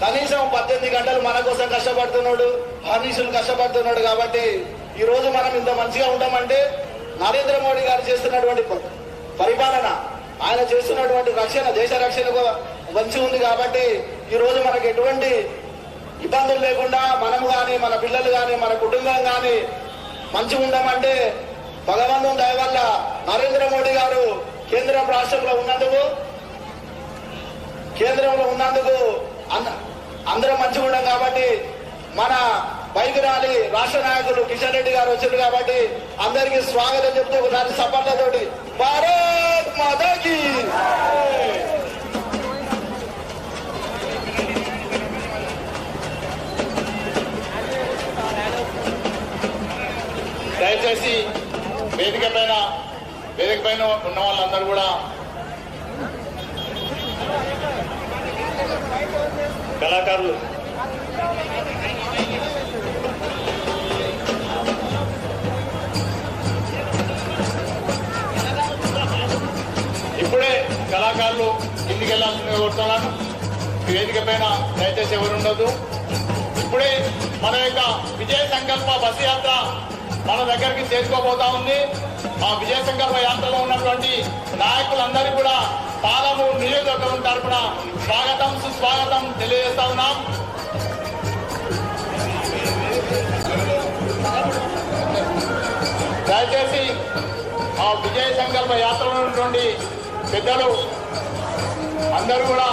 కనీసం 18 గంటలు మన కోసం కష్టపడుతున్నాడు, హర్నీషులు కష్టపడుతున్నాడు. కాబట్టి ఈ రోజు మనం ఇంత మంచిగా ఉంటామంటే నరేంద్ర మోడీ గారు చేస్తున్నటువంటి పరిపాలన, ఆయన చేస్తున్నటువంటి రక్షణ, దేశ రక్షణ మంచి ఉంది. కాబట్టి ఈ రోజు మనకు ఎటువంటి ఇబ్బందులు లేకుండా మనం కానీ, మన పిల్లలు కానీ, మన కుటుంబం కానీ మంచిగా ఉండమంటే భగవంతుని దయ వల్ల నరేంద్ర మోడీ గారు కేంద్రం రాష్ట్రంలో ఉన్నందుకు అందరం మంచిగా ఉన్నాం. కాబట్టి మన బైక్ ర్యాలీ రాష్ట్ర నాయకులు కిషన్ రెడ్డి గారు వచ్చారు. కాబట్టి అందరికీ స్వాగతం చెప్తూ ఒకసారి సపర్లతోటి భారత్ మాతాకి. దయచేసి వేదిక పైన ఉన్న వాళ్ళందరూ కూడా కళాకారులు ఇప్పుడే కళాకారులు కిందికి వెళ్ళాల్సిందిగా కోరుతున్నాను. వేదిక పైన దయచేసి ఎవరు ఉండదు. ఇప్పుడే మన యొక్క విజయ సంకల్ప బస్సు యాత్ర మన దగ్గరికి చేరుకోబోతా ఉంది. ఆ విజయ సంకల్ప యాత్రలో ఉన్నటువంటి నాయకులందరూ కూడా పాలమూరు నియోజకవర్గం తరఫున స్వాగతం సుస్వాగతం తెలియజేస్తా ఉన్నాం. దయచేసి ఆ విజయ సంకల్ప యాత్రలో ఉన్నటువంటి పెద్దలు అందరూ కూడా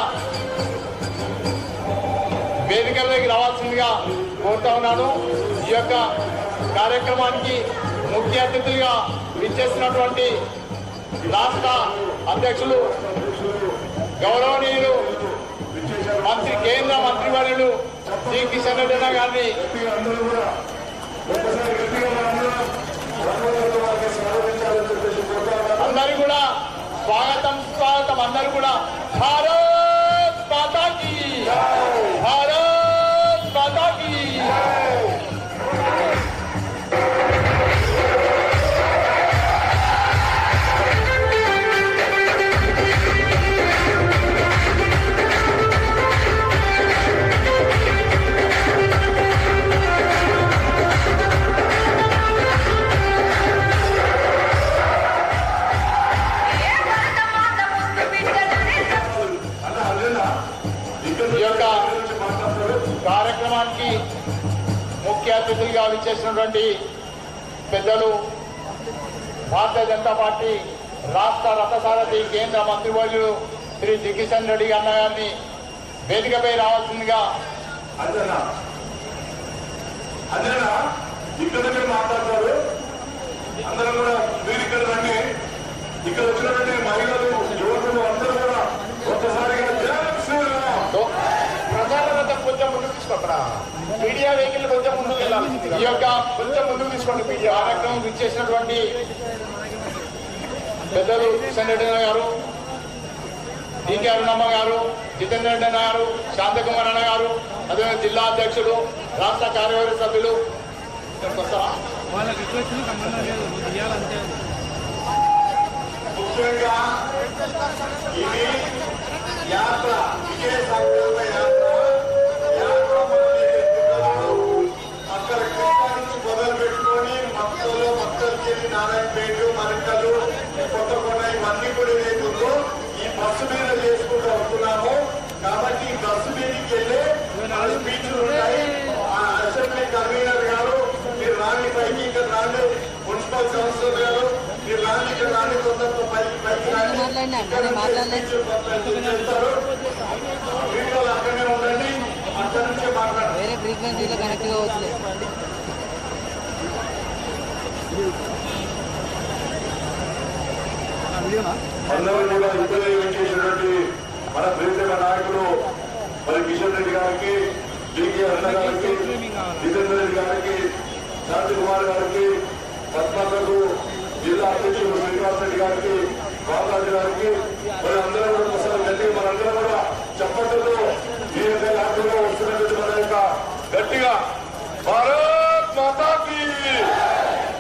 వేదికలకి రావాల్సిందిగా కోరుతా ఉన్నాను. ఈ యొక్క కార్యక్రమానికి ముఖ్య అతిథులుగా విచ్చేసినటువంటి రాష్ట్ర అధ్యక్షులు గౌరవనీయులు కేంద్ర మంత్రివర్యులు శ్రీ కిషన్ రెడ్డి గారిని అందరూ కూడా స్వాగతం అందరూ కూడా భారత్ మాతాకి, భారత్ మాతాకి. ఈ యొక్క కార్యక్రమానికి ముఖ్య అతిథులుగా విచ్చేసినటువంటి పెద్దలు భారతీయ జనతా పార్టీ రాష్ట్ర రథసారథి కేంద్ర మంత్రివర్యులు శ్రీ కిషన్ రెడ్డి అన్న గారిని వేదికపై రావాల్సిందిగా ఇక్కడ మాట్లాడతారు. అందరం కూడా మీరు ఇక్కడ రండి. ఇక్కడ వచ్చినటువంటి మహిళలు, యువకులు అందరూ కూడా ఒక్కసారిగా ప్రజారంతా కొంచెం ముందుకు తీసుకోరా, మీడియా వెహికల్ కొంచెం ముందుకు వెళ్ళాలి. ఈ యొక్క కొంచెం ముందుకు తీసుకోండి. మీడియా కార్యక్రమం ఇచ్చేసినటువంటి పెద్దలు కిషన్ రెడ్డి గారు, డికే అరుణమ్మ గారు, జితేంద్ర రెడ్డి అన్న గారు, శాంతకుమార్ అన్న గారు, అదేవిధంగా జిల్లా అధ్యక్షుడు, రాష్ట్ర కార్యవర్గ సభ్యులు ముఖ్యంగా ఇది యాత్ర, విజయ సంకల్ప యాత్ర. అక్కడ కృష్ణా నుంచి మొదలు పెట్టుకొని మక్కల్కెళ్ళి నారాయణపేట, మరికలు, కొత్తకొండ ఇవన్నీ కూడా ఏదైతుందో ఈ బస్సు మీద చేసుకుంటూ వస్తున్నాము. కాబట్టి ఈ బస్సు మీదకి వెళ్ళి 4 స్పీచ్లు ఉంటాయి. అసెంబ్లీ కన్వీనర్ గారు మీరు రాని పైకి, ఇక్కడ రాండి. మున్సిపల్ కౌన్సిలర్ గారు మీరు రాని, ఇక్కడ రాని, కొందరు పైకి రాండి. చేస్తారు. వీడియో అక్కడనే ఉండండి. అక్కడి నుంచే మాట్లాడండి. వేరే ఫ్రీక్వెన్సీలో కనెక్ట్ కావచ్చు. అందరూ కూడా ఇద్దరు చేసినటువంటి మన ప్రియతమ నాయకులు మరి కిషన్ రెడ్డి గారికి, డికే అన్న గారికి, జితేంద్ర రెడ్డి గారికి, శాంతి కుమార్ గారికి, పద్మకు, జిల్లా అధ్యక్షులు శ్రీనివాస్ రెడ్డి గారికి, బాబురాజు గారికి మరి అందరూ కూడా ఒకసారి గట్టిగా మనందరం కూడా చప్పట్లతో ఈ యొక్క యాత్రలో వస్తున్నటువంటి మన యొక్క గట్టిగా భారత్ మాతాకి,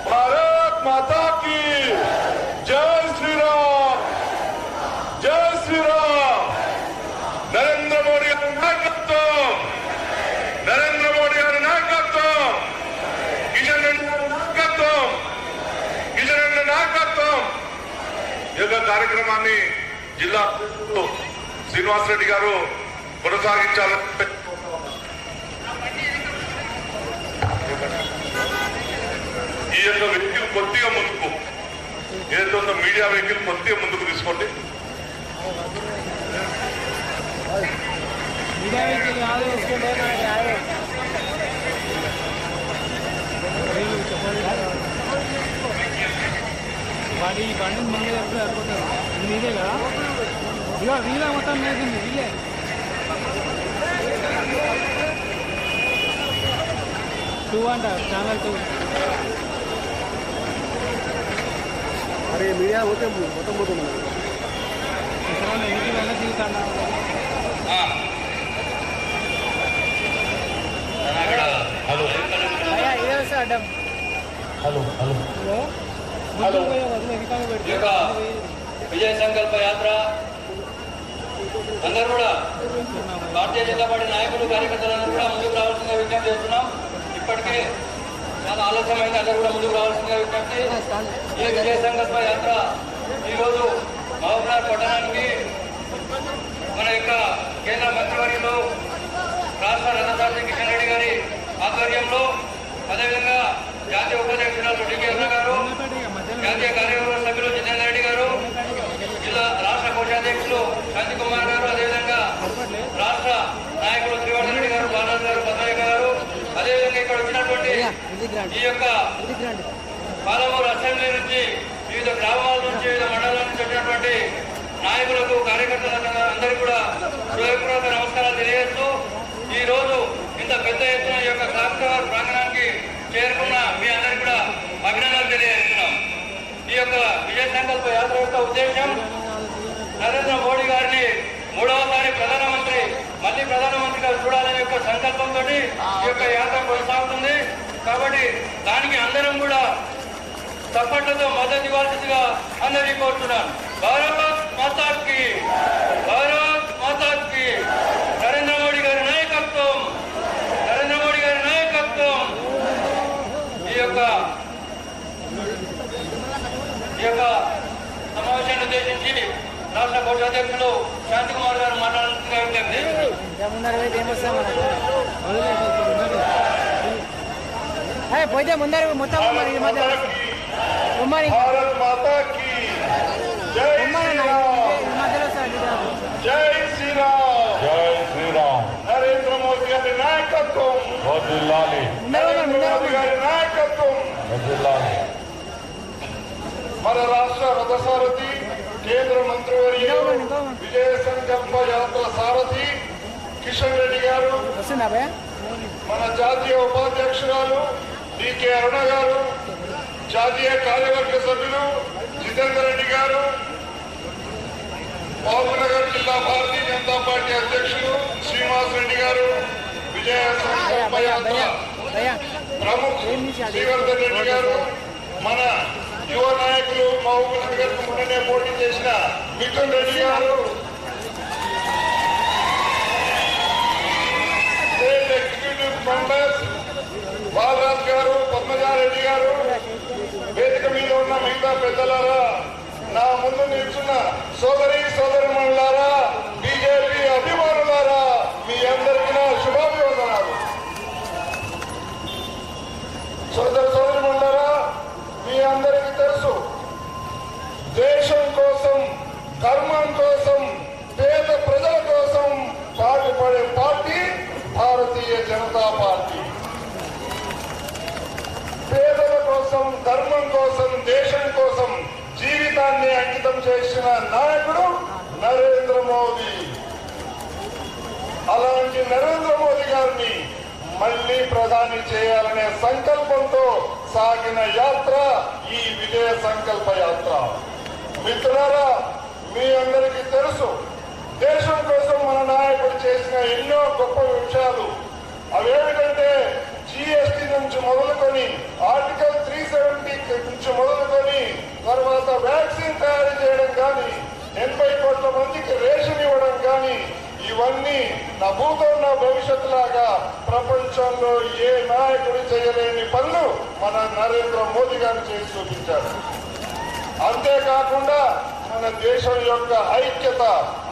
భారత్ మాతాకి, జై శ్రీరామ్, జై శ్రీరామ్. నరేంద్ర మోడీ నాయకత్వం. కార్యక్రమాన్ని జిల్లా శ్రీనివాసరెడ్డి గారు కొనసాగించాలని ఈ యొక్క వెహికల్ కొద్దిగా ముందుకు ఏదైతే ఉందో మీడియా వెహికల్ కొద్దిగా ముందుకు తీసుకోండి. వాడి ఈ బండి ముందు ఎప్పుడు అయిపోతారు ఇదే కదా ఇక వీలే మొత్తం వేసింది వీలే టూ అంటారు ఛానల్ 2 అరే మీడియా పోతే మొత్తం పోతుంది ఎన్నికలన్నా తిరుగుతాడా హలో అడ్డం హలో హలో విజయ సంకల్ప యాత్ర అందరూ కూడా భారతీయ జనతా పార్టీ నాయకులు కార్యకర్తలందరూ కూడా ముందుకు రావాల్సిందిగా విజ్ఞప్తి చేస్తున్నాం. ఇప్పటికే చాలా ఆలస్యమైంది, అందరూ కూడా ముందుకు రావాల్సిందిగా విజ్ఞప్తి. ఈ విజయ సంకల్ప యాత్ర ఈరోజు మహబూబ్నగర్ పట్టణానికి మన యొక్క కేంద్ర మంత్రివర్యులు రాష్ట్ర రథసారథి కిషన్ రెడ్డి గారి ఆధ్వర్యంలో, అదేవిధంగా జాతీయ ఉపాధ్యక్షురాలు డికే అన్న గారు, జాతీయ కార్యవర్గ సభ్యులు జితేందర్ రెడ్డి గారు, జిల్లా రాష్ట్ర కోశాధ్యక్షులు శాంతి కుమార్ గారు, అదేవిధంగా రాష్ట్ర నాయకులు శ్రీవర్ధన్ రెడ్డి గారు, బాలరాజు గారు, పద్మయ్య గారు, అదేవిధంగా ఇక్కడ వచ్చినటువంటి ఈ యొక్క పాలమూరు అసెంబ్లీ నుంచి, వివిధ గ్రామాల నుంచి, వివిధ మండలాల నుంచి వచ్చినటువంటి నాయకులకు, కార్యకర్తలకు అందరికీ కూడా హృదయపూర్వక నమస్కారాలు తెలియజేస్తూ, ఈ రోజు ఇంత పెద్ద ఎత్తున ఈ యొక్క క్లాక్ టవర్ ప్రాంగణానికి చేరుకున్న మీ అందరికీ కూడా అభినందనలు తెలియజేస్తున్నాం. ఈ యొక్క విజయ సంకల్ప యాత్ర యొక్క ఉద్దేశం నరేంద్ర మోడీ గారిని మూడవసారి మళ్ళీ ప్రధానమంత్రిగా చూడాలనే యొక్క సంకల్పంతో ఈ యొక్క యాత్ర కొనసాగుతుంది. కాబట్టి దానికి అందరం కూడా చప్పట్లతో మద్దతు ఇవ్వాల్సిందిగా అందరికీ కోరుతున్నాను. భారత్ మాతాకి, భారత్ మాతాకి, నరేంద్ర మోడీ గారి నాయకత్వం, నరేంద్ర మోడీ గారి నాయకత్వం. ఈ యొక్క సమావేశాన్ని ఉద్దేశించి రాష్ట్ర కోశాధ్యక్షులు శాంతి కుమార్ గారు మాట్లాడుతున్న పోతే ముందర మొత్తం భారత్ మాతా కీ జై మధ్యలో జై శ్రీరామ్, జై శ్రీరామ్. నరేంద్ర మోదీ గారి నాయకత్వం వర్ధిల్లాలి, నరేంద్ర మోదీ గారి నాయకత్వం వర్ధిల్లాలి. మన రాష్ట్ర రథసారథి, కేంద్ర మంత్రివర్యులు, విజయ సంకల్ప యాత్ర సారథి కిషన్ రెడ్డి గారు, మన జాతీయ ఉపాధ్యక్షురాలు డికే అరుణ గారు, జాతీయ కార్యవర్గ సభ్యులు జితేందర్ రెడ్డి గారు, మహబూబ్నగర్ జిల్లా భారతీయ జనతా పార్టీ అధ్యక్షులు శ్రీనివాస్ రెడ్డి గారు, విజయ సంకల్ప యాత్ర ప్రముఖ శ్రీవర్ధన్ రెడ్డి గారు, మన యువ నాయకులు మహబూబ్నగర్ ముందునే పోటీ చేసిన మిథున్ రెడ్డి గారు, స్టేట్ ఎగ్జిక్యూటివ్ మెంబర్స్ బాలరాజ్ గారు, పద్మజారెడ్డి గారు, వేదిక మీద ఉన్న మిగతా పెద్దలారా, నా ముందు నిల్చున్న సోదరిమణులారా, బీజేపీ అభిమానులారా, మీ అందరికీ నా శుభాభివందనాలు. సోదరిమణులారా, మీ అందరికీ తెలుసు, దేశం కోసం, ధర్మం కోసం, పేద ప్రజల కోసం పాటుపడే పార్టీ భారతీయ జనతా పార్టీ. పేదల కోసం, ధర్మం కోసం, దేశం కోసం జీవితాన్ని అంకితం చేసిన నాయకుడు నరేంద్ర మోదీ. అలాంటి నరేంద్ర మోదీ గారిని మళ్లీ ప్రధాని చేయాలనే సంకల్పంతో సాగిన యాత్ర ఈ విజయ సంకల్ప యాత్ర. మిత్రులారా, మీ అందరికీ తెలుసు, దేశం కోసం మన నాయకుడు చేసిన ఎన్నో గొప్ప విషయాలు. అవేమిటంటే జిఎస్టీ నుంచి మొదలుకొని, ఆర్టికల్ 370 నుంచి మొదలుకొని, తర్వాత వ్యాక్సిన్ తయారు చేయడం కానీ, 80 కోట్ల మందికి రేషన్ ఇవ్వడం కానీ, ఇవన్నీ నా భూతో నా భవిష్యత్తు లాగా ప్రపంచంలో ఏ నాయకుడు చేయలేని పనులు మన నరేంద్ర మోదీ గారు చేసి చూపించారు. అంతేకాకుండా మన దేశం యొక్క ఐక్యత,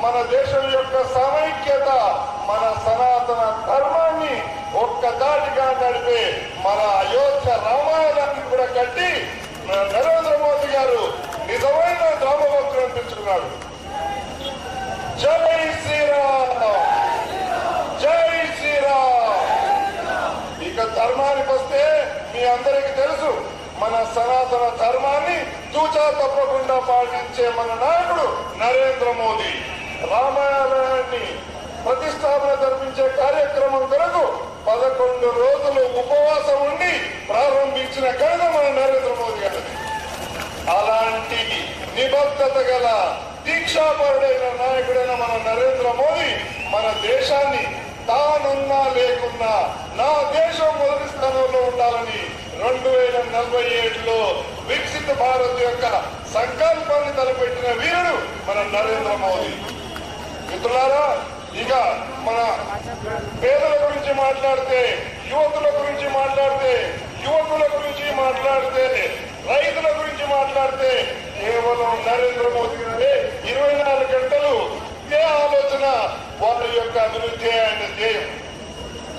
మన దేశం యొక్క సమైక్యత, మన సనాతన ధర్మాన్ని ఒక్కదాటిగా నడిపే మన అయోధ్య రామాయణాన్ని కూడా కట్టి నరేంద్ర మోదీ గారు నిజమైన రామభక్తులు అనిపించుకున్నాడు. జై శ్రీరామ్, జై శ్రీరామ్. ఇక ధర్మానికి వస్తే మీ అందరికీ తెలుసు, మన సనాతన ధర్మాన్ని తూచా తప్పకుండా పాటించే మన నాయకుడు నరేంద్ర మోదీ. రామాయణాన్ని ప్రతిష్టాపన జరిపించే కార్యక్రమం కొరకు 11 రోజులు ఉపవాసం ఉండి ప్రారంభించిన ఘనత మన నరేంద్ర మోదీ గారిది. అలాంటి నిబద్ధత గల దీక్షాపరుడైన నాయకుడైన మన నరేంద్ర మోదీ మన దేశాన్ని తానున్నా లేకున్నా నా దేశం మొదటి స్థానంలో ఉండాలని 2047లో వికసిత భారత్ యొక్క సంకల్పాన్ని తలపెట్టిన వీరుడు మన నరేంద్ర మోదీ. మిత్రులారా, ఇక మన పేదల గురించి మాట్లాడితే, యువకుల గురించి మాట్లాడితే, యువకుల గురించి మాట్లాడితే, రైతుల గురించి మాట్లాడితే కేవలం నరేంద్ర మోదీ గారే 24 గంటలు ఇదే ఆలోచన, వారి యొక్క అభివృద్ధి ఆయన ధ్యేయం.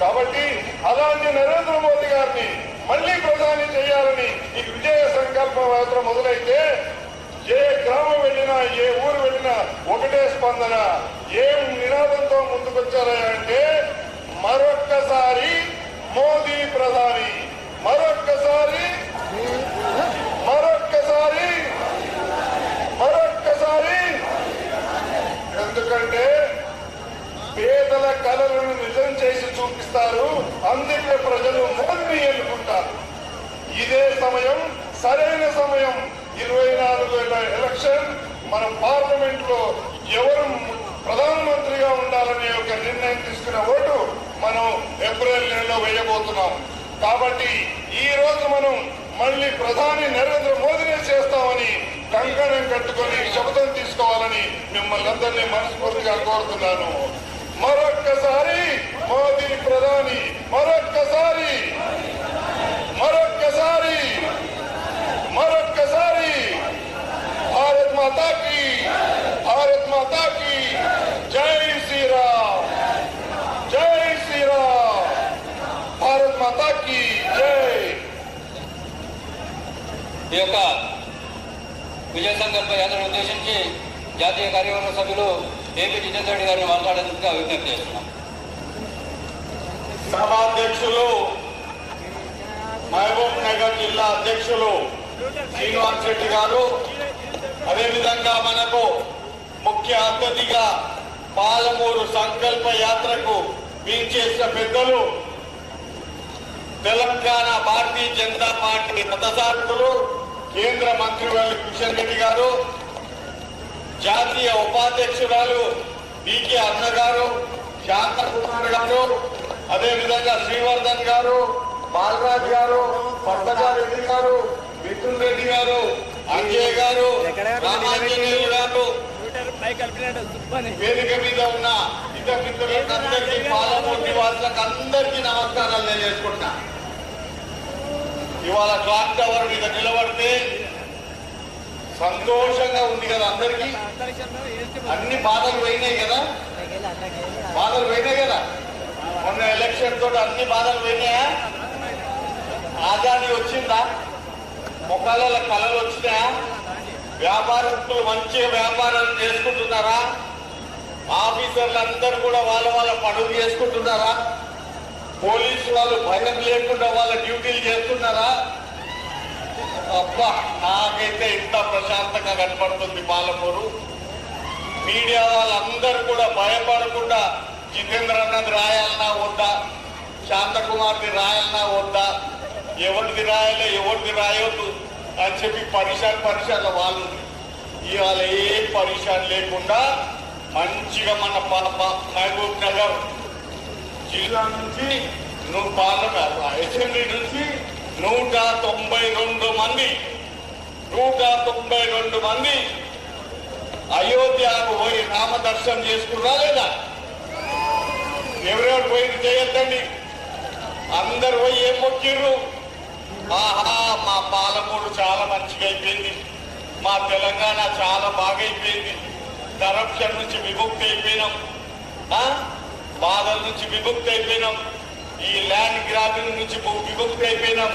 కాబట్టి అలాంటి నరేంద్ర మోదీ గారిని మళ్లీ ప్రధాని చేయాలని ఈ విజయ సంకల్ప యాత్ర మొదలైతే ఏ గ్రామం వెళ్ళినా, ఏ ఊరు వెళ్ళినా ఒకటే స్పందన. ఏం నినాదంతో ముందుకొచ్చారా అంటే, మరొక్కసారి మోదీ ప్రధాని, మరొక్కసారి, మరొక్కసారి, మరొక్కసారి. ఎందుకంటే పేదల కలలను నిజం చేసి చూపిస్తారు, అందుకే ప్రజలు మోదీని ఎన్నుకుంటారు. ఇదే సమయం, సరైన సమయం. 24 ఎలక్షన్, మన పార్లమెంట్ లో ఎవరు ప్రధానమంత్రిగా ఉండాలనే ఒక నిర్ణయం తీసుకున్న ఓటు మనం ఏప్రిల్ నెలలో వేయబోతున్నాం. కాబట్టి ఈ రోజు మనం మళ్ళీ ప్రధాని నరేంద్ర మోదీనే చేస్తామని కంకణం కట్టుకొని శపథం తీసుకోవాలని మిమ్మల్ని అందరినీ మనస్ఫూర్తిగా కోరుతున్నాను. మరొక్కసారి మోదీ ప్రధాని, మరొక్కసారి, మరొక్కసారి, మరొక్కసారి. భారత్ మాతా కీ, భారత్ మాతా కీ జై శ్రీరామ్, జై శ్రీరామ్. భారత్ మాతా కీ జై. ఈ యొక్క విజయ సంకల్ప యాత్రను ఉద్దేశించి జాతీయ కార్యవర్గ సభ్యులు ఏపీ జితేందర్ రెడ్డి గారిని మాట్లాడేందుకు విజ్ఞప్తి చేస్తున్నాం. సభాధ్యక్షులు, మహబూబ్ నగర్ జిల్లా అధ్యక్షులు శ్రీనివాస్ రెడ్డి గారు, అదేవిధంగా మనకు ముఖ్య అతిథిగా పాలమూరు సంకల్ప యాత్రకు వీచేసిన పెద్దలు తెలంగాణ భారతీయ జనతా పార్టీ రథసారథులు కేంద్ర మంత్రివర్యులు కిషన్ రెడ్డి గారు, జాతీయ ఉపాధ్యక్షురాలు బికే అన్న గారు, శాంతకుమార్ గారు, అదేవిధంగా శ్రీవర్ధన్ గారు, బాలరాజ్ గారు, పట్టజారెడ్డి గారు, మిథున్ రెడ్డి గారు, అంజయ్ గారు, రామాంజనేయులు గారు, వేదిక మీద ఉన్న ఇతర మిత్రులకు అందరికీ, పాలమూరు నివాసులకు అందరికీ నమస్కారాలు తెలియజేసుకుంటున్నా. ఇవాళ క్లాక్ టవర్ మీద నిలబడితే సంతోషంగా ఉంది కదా అందరికీ. అన్ని బాధలు పోయినాయి కదా, బాధలు పోయినాయి కదా. మొన్న ఎలక్షన్ తోటి అన్ని బాధలు పోయినాయా? ఆజాదీ వచ్చిందా? ముఖాలలో కళలు వచ్చినాయా? వ్యాపారస్తులు మంచిగా వ్యాపారాలు చేసుకుంటున్నారా? ఆఫీసర్లు అందరూ కూడా వాళ్ళ వాళ్ళ పనులు చేసుకుంటున్నారా? పోలీసు వాళ్ళు భయం లేకుండా వాళ్ళ డ్యూటీలు చేస్తున్నారా? అబ్బా, నాకైతే ఇంత ప్రశాంతంగా కనపడుతుంది పాలమూరు. మీడియా వాళ్ళందరూ కూడా భయపడకుండా జితేంద్ర అన్నది రాయాలన్నా వద్దా, శాంతకుమార్ది రాయాలన్నా వద్దా, ఎవరిది రాయాలి ఎవరిది రాయొద్దు అని చెప్పి పరిశాన్ వాళ్ళు ఇవాళ ఏ పరిశాన్ లేకుండా మంచిగా మన మహబూబ్ నగర్ జిల్లా నుంచి అసెంబ్లీ నుంచి 192 మంది అయోధ్యకు పోయి రామ దర్శనం చేసుకున్నా లేదా? ఎవరెవరు పోయి చేయొద్దండి, అందరు పోయి ఏం మొక్కిర్రు? ఆహా, మా పాలమూరు చాలా మంచిగా అయిపోయింది, మా తెలంగాణ చాలా బాగైపోయింది. కరప్షన్ నుంచి విముక్తి అయిపోయినాం, బాధల నుంచి విముక్తి అయిపోయినాం, ఈ ల్యాండ్ గ్రాబింగ్ నుంచి విముక్తి అయిపోయినాం,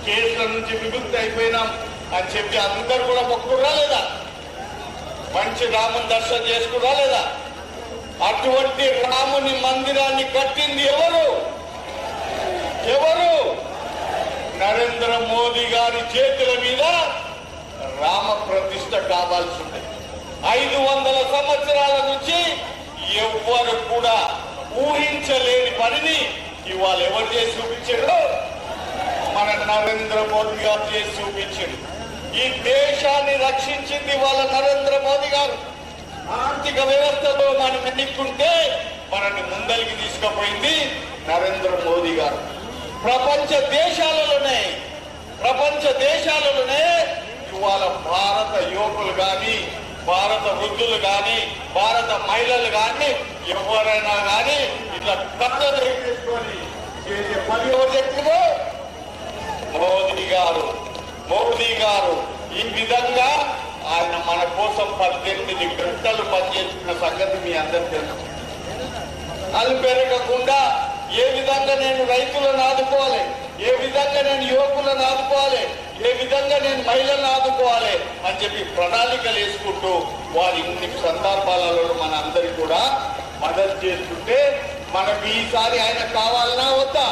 కేసుల నుంచి విముక్తి అయిపోయినాం అని చెప్పి అందరు కూడా మొక్కురా లేదా? మంచి రాముని దర్శనం చేసుకురా లేదా? అటువంటి రాముని మందిరాన్ని కట్టింది ఎవరు? నరేంద్ర మోదీ గారి చేతుల మీద రామ ప్రతిష్ఠ కావాల్సి ఉంది. 500 సంవత్సరాల నుంచి ఎవ్వరు కూడా ఊహించలేని పనిని ఇవాళ ఎవరు చేసి చూపించాడు? మన నరేంద్ర మోదీ గారు చేసి చూపించాడు. ఈ దేశాన్ని రక్షించింది వాళ్ళ నరేంద్ర మోదీ గారు. ఆర్థిక వ్యవస్థలో మనం ఎన్నుకుంటే మనల్ని ముందరికి తీసుకుపోయింది నరేంద్ర మోదీ గారు. ప్రపంచ దేశాలలోనే ఇవాళ భారత యువకులు కానీ, భారత వృద్ధులు కానీ, భారత మహిళలు కానీ, ఎవరైనా కానీ ఇట్లా కథలు చేసుకొని చేసే పని ఎవరు చెప్పిందో? మోదీ గారు ఈ విధంగా ఆయన మన కోసం 18 గంటలు పనిచేస్తున్న సంగతి మీ అందరికీ తెలుసు. అది పెరగకుండా ఏ విధంగా నేను రైతులను ఆదుకోవాలి, ఏ విధంగా నేను యువకులను ఆదుకోవాలి, ఏ విధంగా నేను మహిళలను ఆదుకోవాలి అని చెప్పి ప్రణాళికలు వేసుకుంటూ వారి ఇన్ని సందర్భాలలో మన అందరికి కూడా మద్దతు చేస్తుంటే మనకు ఈసారి ఆయన కావాలన్నా వద్దా?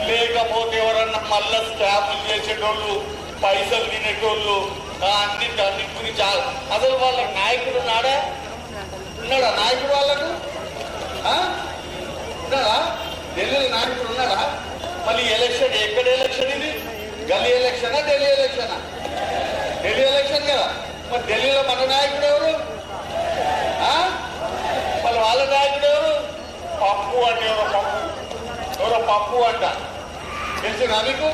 లేకపోతే ఎవరన్నా మళ్ళా స్కాములు చేసేటోళ్ళు, పైసలు తినేటోళ్ళు, అన్నిటి గురించి అసలు వాళ్ళ నాయకుడు ఉన్నాడా? నాయకుడు వాళ్ళకు ఉన్నాడా? ఢిల్లీలో నాయకుడు ఉన్నాడా? మళ్ళీ ఎలక్షన్ ఎక్కడ ఎలక్షన్ ఇది? గల్లీ ఎలక్షనా, ఢిల్లీ ఎలక్షనా? ఢిల్లీ ఎలక్షన్ కదా. మరి ఢిల్లీలో మన నాయకుడు ఎవరు? మళ్ళీ వాళ్ళ నాయకుడు ఎవరు? పప్పు అంటే ఎవరో పప్పు అంట. తెలిసిందా మీకు?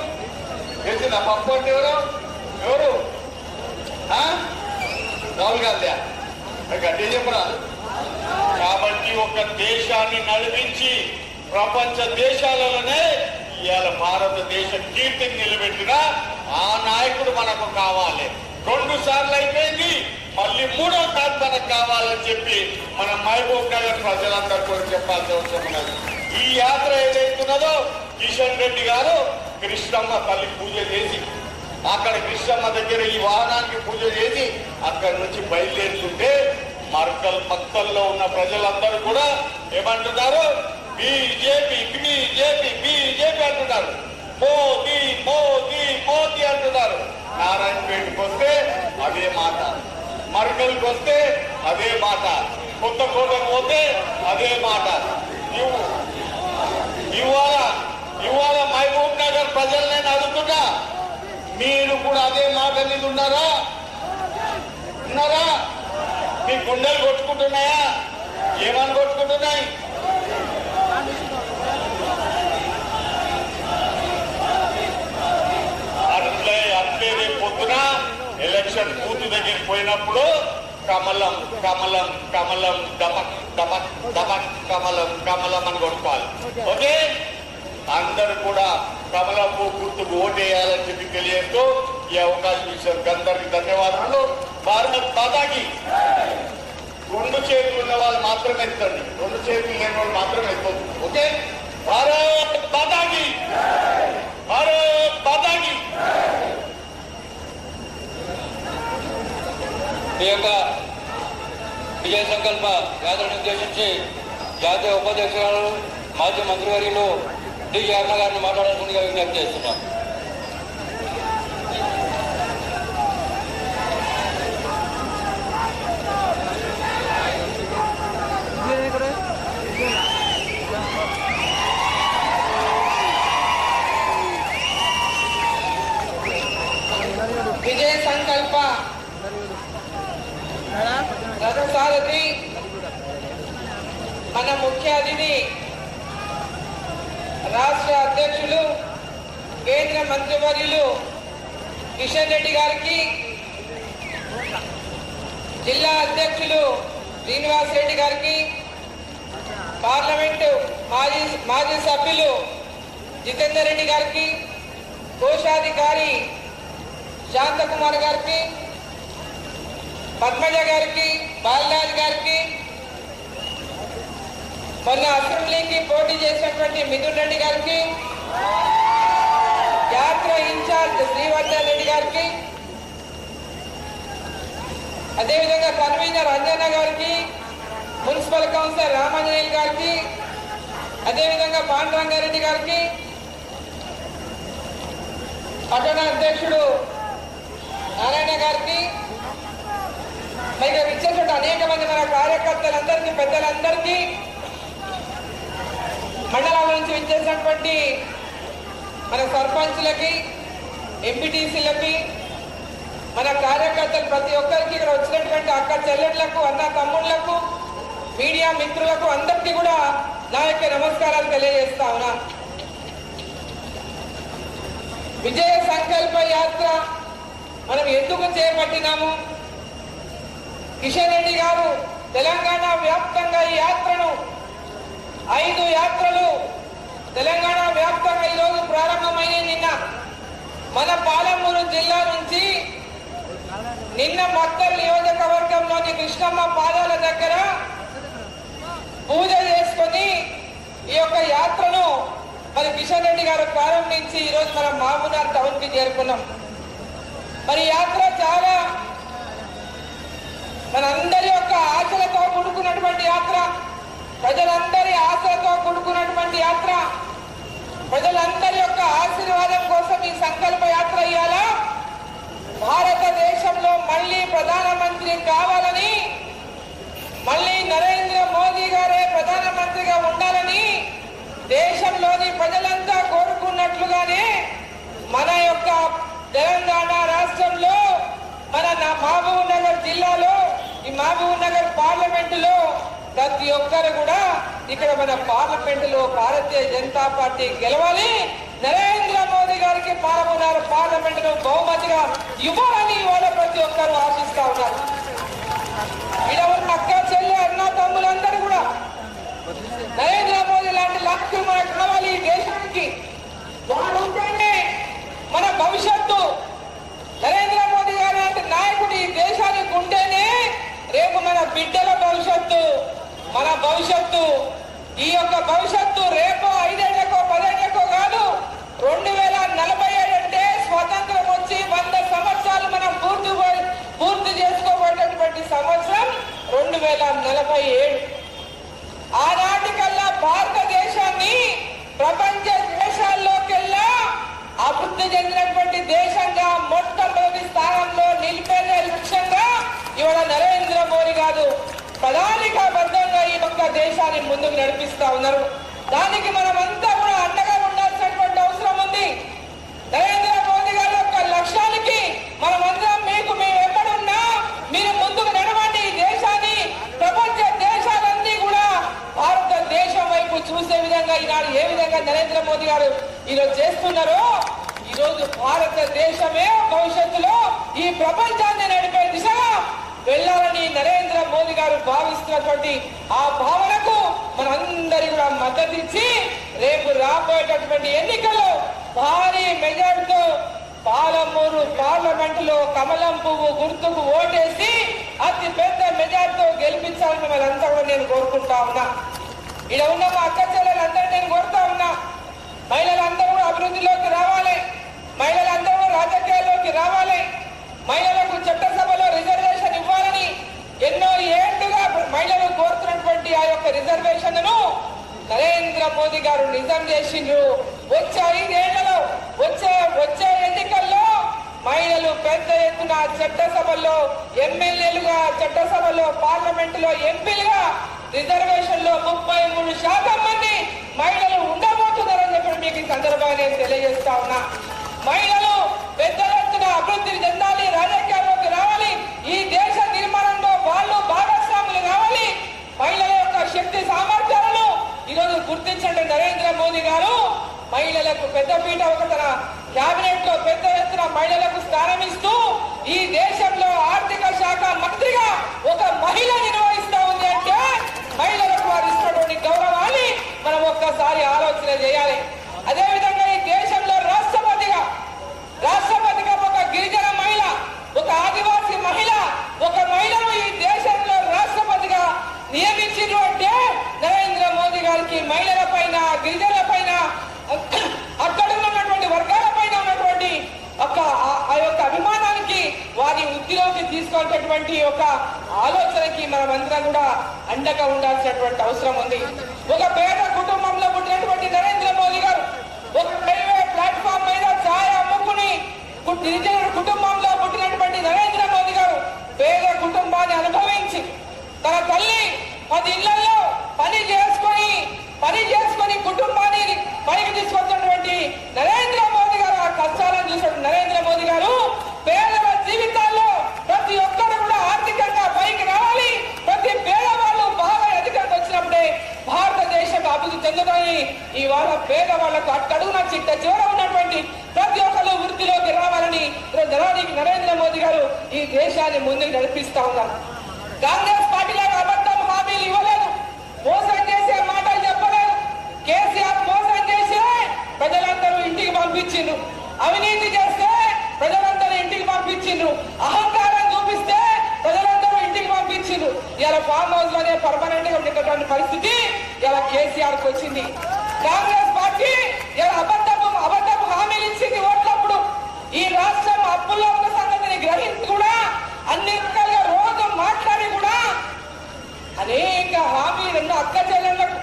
తెలిసిందా పప్పు అంటే ఎవరు? రాహుల్ గాంధీ. గట్టి చెప్పరాదు. కాబట్టి ఒక దేశాన్ని నడిపించి ప్రపంచ దేశాలలోనే ఇవాళ భారతదేశ కీర్తిని నిలబెట్టిన ఆ నాయకుడు మనకు కావాలి. 2 సార్లు అయిపోయింది, మళ్ళీ 3వ మనకు కావాలని చెప్పి మన మహబూబ్ నగర్ ప్రజలందరూ కూడా చెప్పాల్సిన అవసరం ఉన్నది. ఈ యాత్ర ఏదైతున్నదో కిషన్ రెడ్డి గారు కృష్ణమ్మ తల్లి పూజ చేసి, అక్కడ కృష్ణమ్మ దగ్గర ఈ వాహనానికి పూజ చేసి అక్కడి నుంచి బయలుదేరుతుంటే మక్కల్లో ఉన్న ప్రజలందరూ కూడా ఏమంటున్నారు? బీజేపీ అంటున్నారు. మోదీ అంటున్నారు. నారాయణపేటకు వస్తే అదే మాట, మర్కల్కి వస్తే అదే మాట, కొత్తకోటకు పోతే అదే మాట. ఇవాళ మహబూబ్ నగర్ ప్రజలు నేను అడుగుతున్నా, మీరు కూడా అదే మాట మీద ఉన్నారా? మీ గుండెలు కొట్టుకుంటున్నాయా? ఏమని కొట్టుకుంటున్నాయి? అట్లే రేపు పొద్దున ఎలక్షన్ బూత్ దగ్గరికి పోయినప్పుడు కమలం కమలం కమలం డమక్ డమక్ డమక్ కమలం అని కొట్టుకోవాలి. ఓకే, అందరూ కూడా కమలం గుర్తుకు ఓటేయాలని చెప్పి తెలియజేస్తూ ఈ అవకాశం ఇచ్చారు. అందరికి ధన్యవాదాలు. భారత్ మాతాకి. 2 చేతులు ఉన్న వాళ్ళు మాత్రమే ఎత్తండి, 2 చేతులు లేని వాళ్ళు మాత్రమే ఎత్తదు. ఓకే, భారత్ మాతాకి, భారత్ మాతాకి. ఈ యొక్క విజయ సంకల్ప యాత్రను ఉద్దేశించి జాతీయ ఉపాధ్యక్షురాలు మాజీ మంత్రివర్యులు డి అరుణ గారిని మాట్లాడాల్సిందిగా విజ్ఞప్తి చేస్తున్నాం. విజయ సంకల్ప రథసారథి మన ముఖ్య అతిథి రాష్ట్ర అధ్యక్షులు కేంద్ర మంత్రివర్యులు కిషన్ రెడ్డి గారికి, జిల్లా అధ్యక్షులు శ్రీనివాస్ రెడ్డి గారికి, పార్లమెంటు మాజీ సభ్యులు జితేందర్ రెడ్డి గారికి, కోశాధికారి శాంతకుమార్ గారికి, పద్మజ గారికి, బాలరాజ్ గారికి, మొన్న అసెంబ్లీకి పోటీ చేసినటువంటి మిథున్ రెడ్డి గారికి, యాత్ర ఇన్ఛార్జ్ శ్రీవర్ధన్ రెడ్డి గారికి, అదేవిధంగా కన్వీనర్ అంజన్న గారికి, మున్సిపల్ కౌన్సిలర్ రామాంజనేయులు గారికి, అదేవిధంగా పాండురంగారెడ్డి గారికి, పట్టణ అధ్యక్షుడు నారాయణ గారికి, మరి ఇచ్చేటువంటి అనేక మంది మన కార్యకర్తలందరికీ, పెద్దలందరికీ, మండలాల నుంచి ఇచ్చేసినటువంటి మన సర్పంచ్లకి, ఎంపీటీసీలకి, మన కార్యకర్తలు ప్రతి ఒక్కరికి, ఇక్కడ వచ్చినటువంటి అక్క చెల్లెళ్లకు, అన్న తమ్ముళ్లకు, మీడియా మిత్రులకు అందరికీ కూడా నా యొక్క నమస్కారాలు తెలియజేస్తా ఉన్నా. విజయ సంకల్ప యాత్ర మనం ఎందుకు చేపట్టినాము? కిషన్ రెడ్డి గారు తెలంగాణ వ్యాప్తంగా ఈ యాత్రను 5 యాత్రలు తెలంగాణ వ్యాప్తంగా ఈరోజు ప్రారంభమైన నిన్న మన పాలమూరు జిల్లా నుంచి నిన్న మత్తల్ నియోజకవర్గంలోని కృష్ణమ్మ పాదాల దగ్గర పూజ చేసుకొని ఈ యొక్క యాత్రను మరి కిషన్ రెడ్డి గారు ప్రారంభించి ఈరోజు మనం మహబూబ్నగర్ టౌన్ కి చేరుకున్నాం. మరి యాత్ర చాలా మనందరి యొక్క ఆశలతో కూడుకున్నటువంటి యాత్ర, ప్రజలందరి ఆశలతో కూడుకున్నటువంటి యాత్ర, ప్రజలందరి యొక్క ఆశీర్వాదం కోసం ఈ సంకల్ప యాత్ర ఇయ్యాలా భారతదేశంలో మళ్ళీ ప్రధానమంత్రి కావాలని, మళ్ళీ నరేంద్ర మోదీ గారే ప్రధానమంత్రిగా ఉండాలని దేశంలోని ప్రజలంతా కోరుకున్నట్లుగానే మన యొక్క తెలంగాణ రాష్ట్రంలో, మన మహబూబ్ నగర్ జిల్లాలో, ఈ మహబూబ్ నగర్ పార్లమెంటులో ప్రతి ఒక్కరు కూడా ఇక్కడ మన పార్లమెంటులో భారతీయ జనతా పార్టీ గెలవాలి, నరేంద్ర మోదీ గారికి పార్లమెంటును బహుమతిగా ఇవ్వాలని ఇవాళ ప్రతి ఒక్కరు ఆశిస్తా ఉన్నారు. ఇక్కడ ఉన్న అక్క చెల్లె అన్న తమ్ములందరూ కూడా నరేంద్ర మోదీ లాంటి లక్ష్యం మనకు కావాలి ఈ దేశానికి. వాడు ఉంటేనే మన భవిష్యత్తు, నరేంద్ర మోదీ గారు లాంటి నాయకుడు ఈ దేశానికి ఉంటేనే రేపు మన బిడ్డల భవిష్యత్తు, మన భవిష్యత్తు, ఈ యొక్క భవిష్యత్తు రేపు 5 ఏళ్లకో 10 ఏళ్లకో కాదు, 2047 అంటే స్వతంత్రం వచ్చి 100 సంవత్సరాలు మనం పూర్తి చేసుకోబోయేటటువంటి సంవత్సరం 2047. ఆనాటికల్లా భారతదేశాన్ని ప్రపంచ దేశాల్లోకెల్లా అభివృద్ధి చెందినటువంటి దేశంగా మొట్టమొదటి స్థానంలో నిలిపేదే లక్ష్యంగా ఇవాళ నరేంద్ర మోదీ గారు ప్రణాళికాబద్ధంగా ఈ యొక్క దేశాన్ని ముందుకు నడిపిస్తా ఉన్నారు. దానికి మనమంతా కూడా అండగా ఉండాల్సినటువంటి అవసరం ఉంది. నరేంద్ర మోదీ గారి యొక్క లక్ష్యానికి మనమందరం మేము ఎక్కడున్నా మీరు ముందుకు నడవండి. ఈ దేశాన్ని ప్రపంచ దేశాలన్నీ కూడా భారతదేశం వైపు చూసే విధంగా ఈనాడు ఏ విధంగా నరేంద్ర మోదీ గారు ఈరోజు చేస్తున్నారో, ఈరోజు భారతదేశమే భవిష్యత్తులో ఈ ప్రపంచాన్ని నడిపే దిశగా వెళ్ళాలని నరేంద్ర మోదీ గారు భావిస్తున్నటువంటి ఆ భావనకు మనందరి కూడా మద్దతు ఇచ్చి రేపు రాబోయేటటువంటి ఎన్నికల్లో భారీ మెజార్టీతో పాలమూరు పార్లమెంటులో కమలం పువ్వు గుర్తుకు ఓటేసి అతి పెద్ద మెజార్టీతో గెలిపించాలని మిమ్మల్ని కూడా నేను కోరుకుంటా ఉన్నా. ఇక్కడ ఉన్న మా అక్క చెల్లెలందరూ నేను కోరుతా ఉన్నా, మహిళలందరూ కూడా అభివృద్ధిలోకి రావాలి, మహిళలందరూ రాజకీయాల్లోకి రావాలి, మహిళలకు చట్టసభలో రిజర్వేషన్ ఇవ్వాలని ఎన్నో ఏళ్లుగా మహిళలు కోరుతున్నటువంటి ఆ యొక్క రిజర్వేషన్ ను నరేంద్ర మోదీ గారు నిజం చేసిండ్రు. వచ్చే 5 ఏళ్లలో వచ్చే ఎన్నికల్లో మహిళలు పెద్ద ఎత్తున చట్టసభల్లో ఎమ్మెల్యేలుగా, చట్టసభలో పార్లమెంటులో ఎంపీలుగా రిజర్వేషన్ లో 33% మంది మహిళలు ఉండబోతున్నారని చెప్పి మీకు ఈ సందర్భంగా నేను తెలియజేస్తా ఉన్నా. మహిళలు పెద్ద ఎత్తున అభివృద్ధి చెందాలి, రాజకీయాల్లోకి రావాలి, ఈ దేశ నిర్మాణంలో వాళ్ళు భాగస్వాములు కావాలి. మహిళల యొక్క శక్తి సామర్థ్యాలను ఈరోజు గుర్తించండి. నరేంద్ర మోదీ గారు మహిళలకు పెద్దపీట, ఒక తన క్యాబినెట్ లో పెద్ద ఎత్తున మహిళలకు స్థానం ఇస్తూ ఈ దేశంలో ఆర్థిక శాఖ మంత్రిగా ఒక మహిళ నిర్వహిస్తా ఉంది అంటే మహిళలకు వారు ఇస్తున్నటువంటి గౌరవాన్ని మనం ఒక్కసారి ఆలోచన చేయాలి. అదేవిధంగా ఈ దేశంలో రాష్ట్రపతిగా ఒక గిరిజన మహిళ, ఒక ఆదివాసీ మహిళ, ఒక మహిళ అభిమానానికి మహిళల పైన, గిరిజనుల పైన, అక్కడ ఉన్నటువంటి వర్గాల పైన ఉన్నటువంటి ఆ యొక్క అభిమానానికి వారి వృత్తిలోకి తీసుకున్నటువంటి ఒక ఆలోచనకి మనమందరం కూడా అండగా ఉండాల్సినటువంటి అవసరం ఉంది. ఒక పేద కుటుంబంలో పుట్టినటువంటి నరేంద్ర మోదీ గారు ఒక రైల్వే ప్లాట్ఫామ్ మీద ఛాయ్ అమ్ముకుని గిరిజనుల కుటుంబంలో పుట్టినటువంటి నరేంద్ర మోదీ గారు పేద కుటుంబాన్ని అనుభవించి తన తల్లి 10 ఇళ్లలో పని చేసుకొని కుటుంబాన్ని పైకి తీసుకొచ్చినటువంటి నరేంద్ర మోదీ గారు, ఆ కష్టాలను చూసిన నరేంద్ర మోదీ గారు పేదల జీవితాల్లో ప్రతి ఒక్కరు కూడా ఆర్థికంగా పైకి రావాలి, ప్రతి పేదవాళ్ళు బాగా అధికంగా వచ్చినప్పుడే భారతదేశం అభివృద్ధి చెందుతాయి. ఇవాళ పేదవాళ్లకు అట్టడుగున చిట్ట చివర ఉన్నటువంటి ప్రతి ఒక్కరు వృత్తిలోకి రావాలని నరేంద్ర మోదీ గారు ఈ దేశాన్ని ముందుకు నడిపిస్తా ఉన్నారు. కాంగ్రెస్ పార్టీలకు అబద్ధం హామీలు ఇవ్వలేదు, మోసం చేసే మాటలు చెప్పలేదు. కేసీఆర్ మోసం చేసి ప్రజలందరూ ఇంటికి పంపించిండ్రు, అవినీతి చేస్తే ప్రజలందరూ ఇంటికి పంపించిండ్రు, అహంకారం చూపిస్తే ప్రజలందరూ ఇంటికి పంపించిండ్రు. ఇలా ఫామ్ హౌస్ లోనే పర్మనెంట్ గా ఉండేటటువంటి పరిస్థితి ఇలా కేసీఆర్ కి వచ్చింది. కాంగ్రెస్ పార్టీ ఇలా అబద్ధపు హామీలు ఇచ్చింది ఓట్లప్పుడు. ఈ రాష్ట్రం అప్పుల్లో ఉన్న సంగతిని గ్రహించి కూడా అన్ని రకాలుగా రోజు మాట్లాడి కూడా అనేక హామీలను అక్క చెల్లెళ్లకు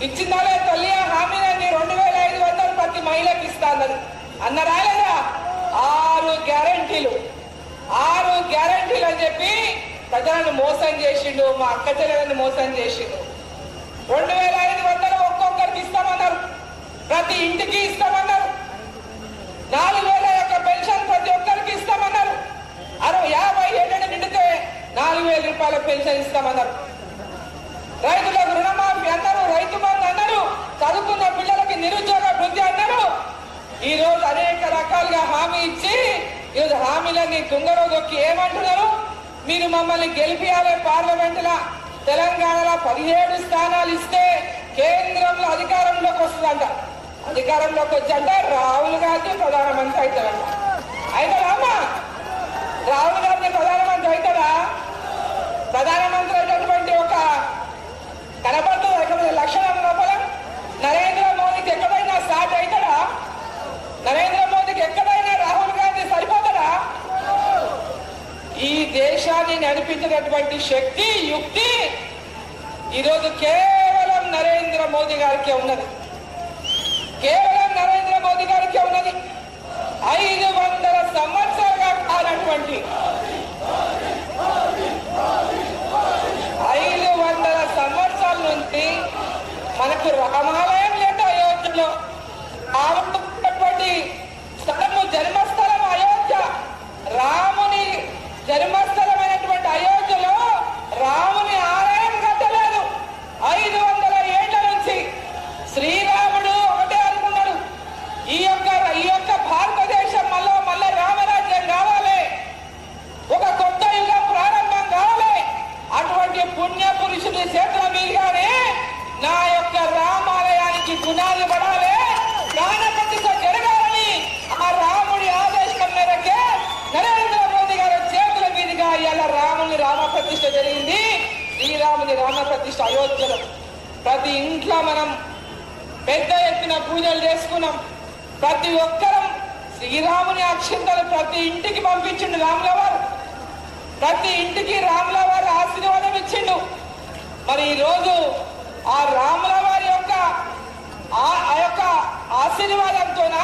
ఇచ్చిందాలే తల్లి. ఆ హామీలన్నీ 2500 ప్రతి మహిళకి ఇస్తానని అన్న రాలేదా? 6 గ్యారంటీలు అని చెప్పి ప్రజలను మోసం చేసిండు, మా అక్క చెల్లెలను మోసం చేసిండు. 2500 ఒక్కొక్కరికి ఇస్తామన్నారు, ప్రతి ఇంటికి ఇస్తామన్నారు. 4000 యొక్క పెన్షన్ ప్రతి ఒక్కరికి ఇస్తామన్నారు. 50 ఏళ్ళు నిండితే 4000 రూపాయల పెన్షన్ ఇస్తామన్నారు. రైతులకు రుణమాఫీ అన్నారు, రైతు బంధు అన్నారు, చదువుకున్న పిల్లలకి నిరుద్యోగ వృద్ధి అన్నారు. ఈ రోజు అనేక రకాలుగా హామీ ఇచ్చి ఈరోజు హామీలన్నీ తుంగలో దొక్కి ఏమంటున్నారు? మీరు మమ్మల్ని గెలిపియాలే, పార్లమెంటులో తెలంగాణలో 17 స్థానాలు ఇస్తే కేంద్రంలో అధికారంలోకి వస్తుందంట. అధికారంలోకి వచ్చంట రాహుల్ గాంధీ ప్రధానమంత్రి అవుతారంట. అవుతారా అమ్మా? రాహుల్ గాంధీ ప్రధానమంత్రి అవుతారా? ప్రధానమంత్రి అయినటువంటి ఒక కనబడుతుంది ఎక్కడ లక్షణం లోపల. నరేంద్ర మోదీకి ఎక్కడైనా సాట్ అవుతాడా? నరేంద్ర మోదీకి ఎక్కడైనా రాహుల్ గాంధీ సరిపోతాడా? ఈ దేశాన్ని నడిపించినటువంటి శక్తి, యుక్తి ఈరోజు కేవలం నరేంద్ర మోదీ గారికే ఉన్నది. కేవలం నరేంద్ర మోదీ గారికే ఉన్నది. 500 సంవత్సరాలుగా కానటువంటి 500 సంవత్సరాల నుంచి మనకు రామాలయం లేదు అయోధ్యలో. రాముడి స్థలము జన్మస్థలం అయోధ్య. రాముని జన్మస్థలమైనటువంటి అయోధ్యలో రాముని ఆలయం కట్టలేదు 500 ఏళ్ల నుంచి. శ్రీరాముడు ఒకటే అనుకున్నాడు, ఈ యొక్క భారతదేశం మళ్ళా రామరాజ్యం కావాలి, ఒక కొత్త యుగం ప్రారంభం కావాలి. అటువంటి పుణ్య పురుషుడి చేతుల మీదుగానే నా యొక్క రామాలయానికి పునాది పడాలి, ప్రాణప్రతిష్ఠ జరగాలని ఆ రాముడి ఆదేశం మేరకే నరేంద్ర మోదీ గారి చేతుల మీదుగా ఇలా రాముని రామప్రతిష్ఠ జరిగింది. శ్రీరాముని రామప్రతిష్ఠ అయోధ్యలో ప్రతి ఇంట్లో మనం పెద్ద ఎత్తున పూజలు చేసుకున్నాం. ప్రతి ఒక్కరం శ్రీరాముని అక్షింతలు ప్రతి ఇంటికి పంపించిండు రాముల వారు. ప్రతి ఇంటికి రాముల వారు ఆశీర్వాదం ఇచ్చిండు. మరి ఈ రోజు ఆ రాముల వారి యొక్క ఆశీర్వాదంతోన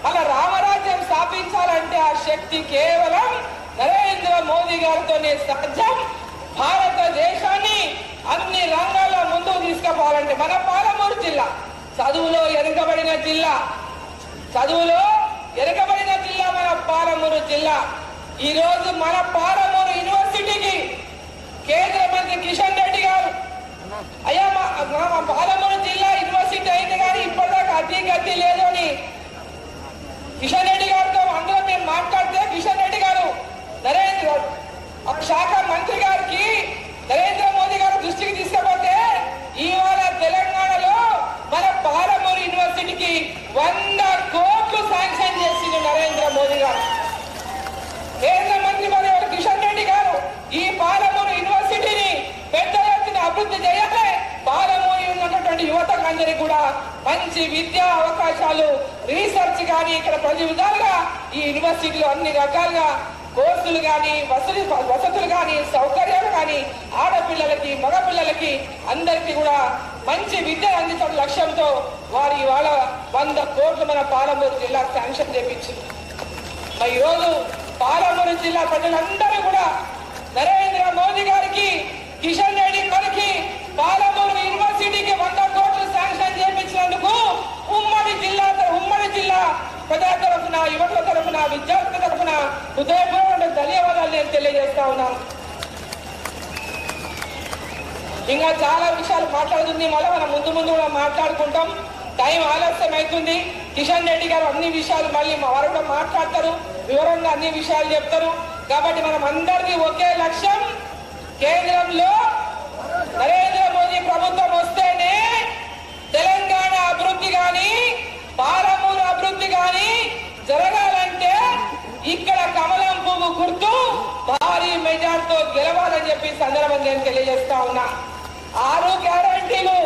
మన రామరాజ్యం స్థాపించాలంటే ఆ శక్తి కేవలం నరేంద్ర మోదీ గారితోనే సాధ్యం. భారతదేశాన్ని అన్ని రంగాల్లో ముందుకు తీసుకుపోవాలంటే మన పాలమూరు జిల్లా చదువులో వెనుకబడిన జిల్లా మన పాలమూరు జిల్లా. ఈ రోజు మన పాలమూరు యూనివర్సిటీకి కేంద్ర మంత్రి కిషన్ రెడ్డి గారు అయ్యా మా పాలమూరు జిల్లా యూనివర్సిటీ అయింది కానీ ఇప్పటిదాకా అతి లేదు అని కిషన్ రెడ్డి గారితో అందరూ మేము మాట్లాడితే కిషన్ రెడ్డి గారు శాఖ మంత్రి గారికి నరేంద్ర మోదీ గారు దృష్టికి తీసుకపోతే ఇవాళ తెలంగాణలో మన పాలమూరు యూనివర్సిటీకి 100 కోట్లు శాంక్షన్ చేసింది నరేంద్ర మోదీ గారు. కేంద్ర మంత్రి మరి కిషన్ రెడ్డి గారు ఈ పాలమూరు యూనివర్సిటీని పెద్ద ఎత్తున అభివృద్ధి చేయాలి. పాలమూరు ఉన్నటువంటి పిల్లలందరికీ కూడా మంచి విద్యా అవకాశాలు, రీసెర్చ్ కానీ ఇక్కడ ప్రతి విధాలుగా ఈ యూనివర్సిటీలో అన్ని రకాలుగా కోర్సులు కానీ వసతులు కానీ సౌకర్యాలు కానీ ఆడపిల్లలకి మగపిల్లలకి అందరికీ కూడా మంచి విద్యను అందించడం లక్ష్యంతో వారి వాళ్ళ 100 కోట్లు మన పాలమూరు జిల్లా శాంక్షన్ చేపించింది. మరి ఈరోజు పాలమూరు జిల్లా ప్రజలందరూ కూడా నరేంద్ర మోదీ గారికి, కిషన్ రెడ్డి గారికి పాలమూరు యూనివర్సిటీకి 100 కోట్లు శాంక్షన్ చేపించినందుకు ఉమ్మడి జిల్లా ప్రజల తరఫున, యువకుల తరఫున, విద్యార్థుల తరఫున హృదయపూర్వక ధన్యవాదాలు నేను తెలియజేస్తా ఉన్నాను. ఇంకా చాలా విషయాలు మాట్లాడుతుంది, మళ్ళీ మనం ముందు కూడా మాట్లాడుకుంటాం. టైం ఆలస్యం అవుతుంది. కిషన్ రెడ్డి గారు అన్ని విషయాలు మళ్ళీ వారు కూడా మాట్లాడతారు, వివరంగా అన్ని విషయాలు చెప్తారు. కాబట్టి మనం అందరికీ ఒకే లక్ష్యం, కేంద్రంలో నరేంద్ర మోదీ ప్రభుత్వం వస్తేనే తెలంగాణ అభివృద్ధి కానీ పాలమూరు అభివృద్ధి కానీ జరగాలంటే ఇక్కడ కమలం పువ్వు గుర్తు భారీ మెజార్టీతో గెలవాలని చెప్పి సందర్భంగా నేను తెలియజేస్తా ఉన్నా. 6 గ్యారంటీలు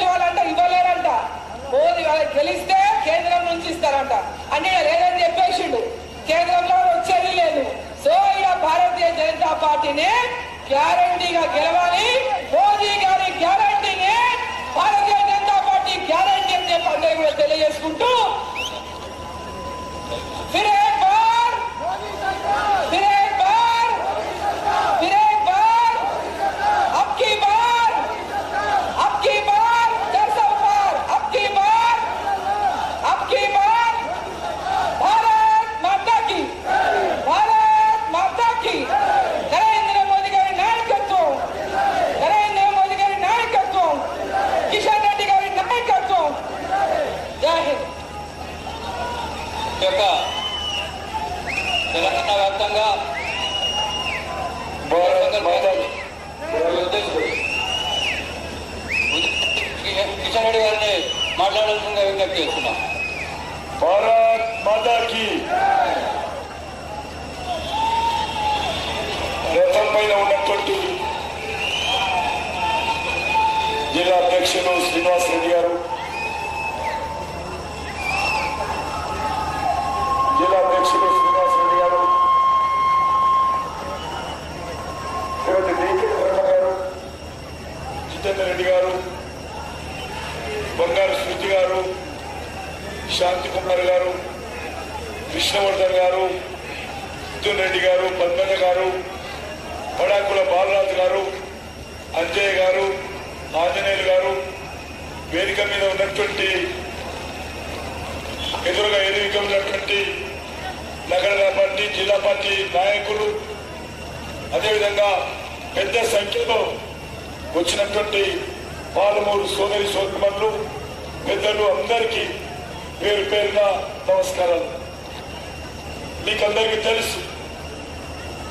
వాళ్ళంట ఇవ్వలేరంట. మోదీ వాళ్ళకి గెలిస్తే కేంద్రం నుంచి ఇస్తారంట. అంటే లేదని చెప్పేసిండు, కేంద్రంలో వచ్చేది లేదు. సో ఇలా భారతీయ జనతా పార్టీని గ్యారంటీగా గెలవాలి. మోదీ గారి గ్యారంటీని భారతీయ జనతా పార్టీ గ్యారంటీ అని చెప్పి అందరూ కూడా తెలియజేసుకుంటూ फिर एक बार अब की बार 400 पार, अब की बार भारत माता की नरेंद्र मोदी गारी नायकत्व किशन रेड्डी गारी नायकत्व. जय हिंद. తెలంగాణ వ్యాప్తంగా కిషన్ రెడ్డి గారిని మాట్లాడాల్సిందిగా విజ్ఞప్తి చేస్తున్నాం. భారత్ మాతాకి రథం పైన ఉన్నటువంటి జిల్లా అధ్యక్షులు శ్రీనివాస్ రెడ్డి గారు, జితేందర్ రెడ్డి గారు, బంగారు శృతి గారు, శాంతి కుమార్ గారు, కృష్ణవర్ధన్ గారు, మిథున్ రెడ్డి గారు, పద్మజ గారు, పడాకుల బాలరాజు గారు, అంజయ్ గారు, ఆంజనేయులు గారు, వేదిక మీద ఉన్నటువంటి ఎదురుగా ఉన్నటువంటి నగర పార్టీ, జిల్లా పార్టీ నాయకులు, అదేవిధంగా పెద్ద సంఖ్యలో వచ్చినటువంటి పాలమూరు సోదరిమణులు, పెద్దలు అందరికీ పేరు పేరున నమస్కారాలు. మీకందరికీ తెలుసు,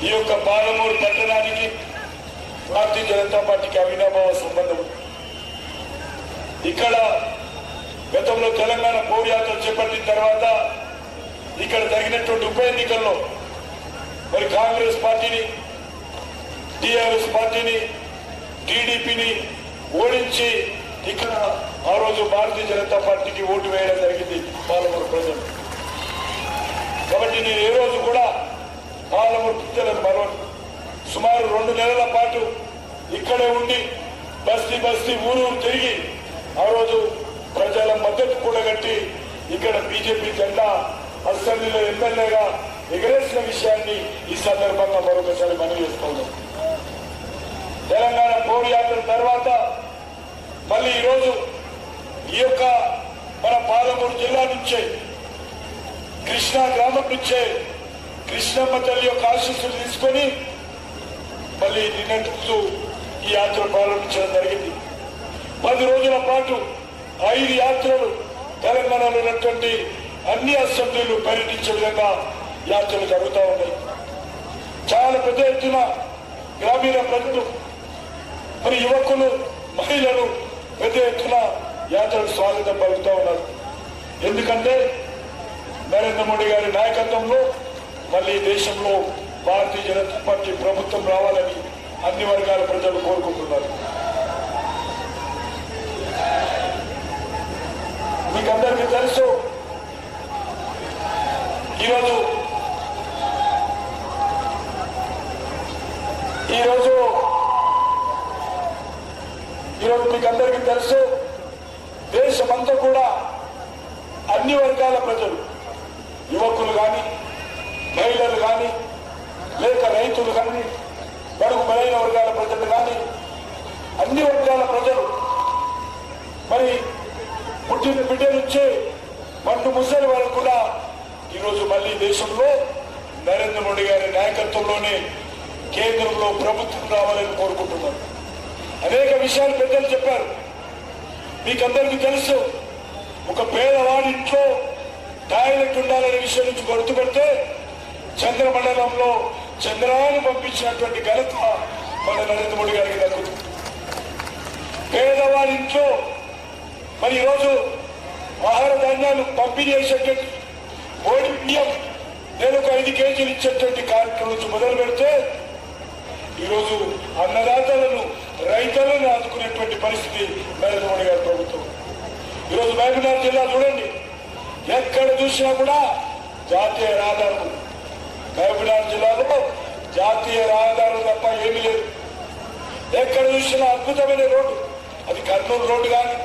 ఈ యొక్క పాలమూరు పట్టణానికి భారతీయ జనతా పార్టీకి అవినాభావ సంబంధం. ఇక్కడ గతంలో తెలంగాణ పౌరయాత్ర చేపట్టిన తర్వాత ఇక్కడ జరిగినటువంటి ఉప ఎన్నికల్లో మరి కాంగ్రెస్ పార్టీని, టిఆర్ఎస్ పార్టీని, టీడీపీని ఓడించి ఇక్కడ ఆ రోజు భారతీయ జనతా పార్టీకి ఓటు వేయడం జరిగింది పాలమూరు ప్రజలు. కాబట్టి నేను ఏ రోజు కూడా పాలమూరు ప్రజలను మరొక సుమారు 2 నెలల పాటు ఇక్కడే ఉండి బస్తీ ఊరు తిరిగి ఆ రోజు ప్రజల మద్దతు కూడగట్టి ఇక్కడ బీజేపీ జెండా అసెంబ్లీలో ఎమ్మెల్యేగా ఎగరేసిన విషయాన్ని ఈ సందర్భంగా మరొకసారి మనవి చేస్తున్నాం. తెలంగాణ పౌరయాత్ర తర్వాత మళ్ళీ ఈరోజు ఈ యొక్క మన పాలమూరు జిల్లా నుంచే, కృష్ణా గ్రామం నుంచే కృష్ణమ్మ తల్లి యొక్క ఆశీస్సులు తీసుకొని మళ్ళీ నిన్నటితో ఈ యాత్ర ప్రారంభించడం జరిగింది. 10 రోజుల పాటు 5 యాత్రలు తెలంగాణలో ఉన్నటువంటి అన్ని అసెంబ్లీలు పర్యటించే విధంగా యాత్రలు జరుగుతూ ఉన్నాయి. చాలా పెద్ద ఎత్తున గ్రామీణ ప్రజలు, మరి యువకులు, మహిళలు పెద్ద ఎత్తున యాత్రకు స్వాగతం పలుకుతూ ఉన్నారు. ఎందుకంటే నరేంద్ర మోడీ గారి నాయకత్వంలో మళ్ళీ దేశంలో భారతీయ జనతా పార్టీ ప్రభుత్వం రావాలని అన్ని వర్గాల ప్రజలు కోరుకుంటున్నారు. అందరికీ తెలుసు ఈరోజు మీకు అందరికీ తెలుసు దేశమంతా కూడా అన్ని వర్గాల ప్రజలు, యువకులు కానీ, మహిళలు కానీ, లేక రైతులు కానీ, బడుగు బలైన వర్గాల ప్రజలు కానీ, అన్ని వర్గాల ప్రజలు మరి పుట్టిన బిడ్డ నుంచి పండు ముసలి వరకు కూడా ఈరోజు మళ్ళీ దేశంలో నరేంద్ర మోడీ గారి నాయకత్వంలోనే కేంద్రంలో ప్రభుత్వం రావాలని కోరుకుంటున్నారు. అనేక విషయాలు పెద్దలు చెప్పారు. మీకందరికీ తెలుసు, ఒక పేదవాడింట్లో టాయిలెట్ ఉండాలనే విషయం నుంచి గుర్తుపెడితే చంద్రమండలంలో చంద్రాన్ని పంపించినటువంటి ఘనత మన నరేంద్ర మోడీ గారికి దక్కుతుంది. పేదవాడింట్లో మరి ఈరోజు ఆహార ధాన్యాలు పంపిణీ చేసేటువంటి మోడీ బియ్యం నెలకు 5 కేజీలు ఇచ్చేటువంటి కార్యక్రమం నుంచి మొదలు పెడితే ఈరోజు అన్నదాతలను, రైతులను ఆదుకునేటువంటి పరిస్థితి నరేంద్ర మోడీ గారి ప్రభుత్వం. ఈరోజు మహబూబ్నగర్ జిల్లా చూడండి, ఎక్కడ చూసినా కూడా జాతీయ రహదారులు. మహబూబ్నగర్ జిల్లాలో జాతీయ రహదారులు తప్ప ఏమీ లేదు. ఎక్కడ చూసినా అద్భుతమైన రోడ్డు, అది కర్నూలు రోడ్డు కానీ,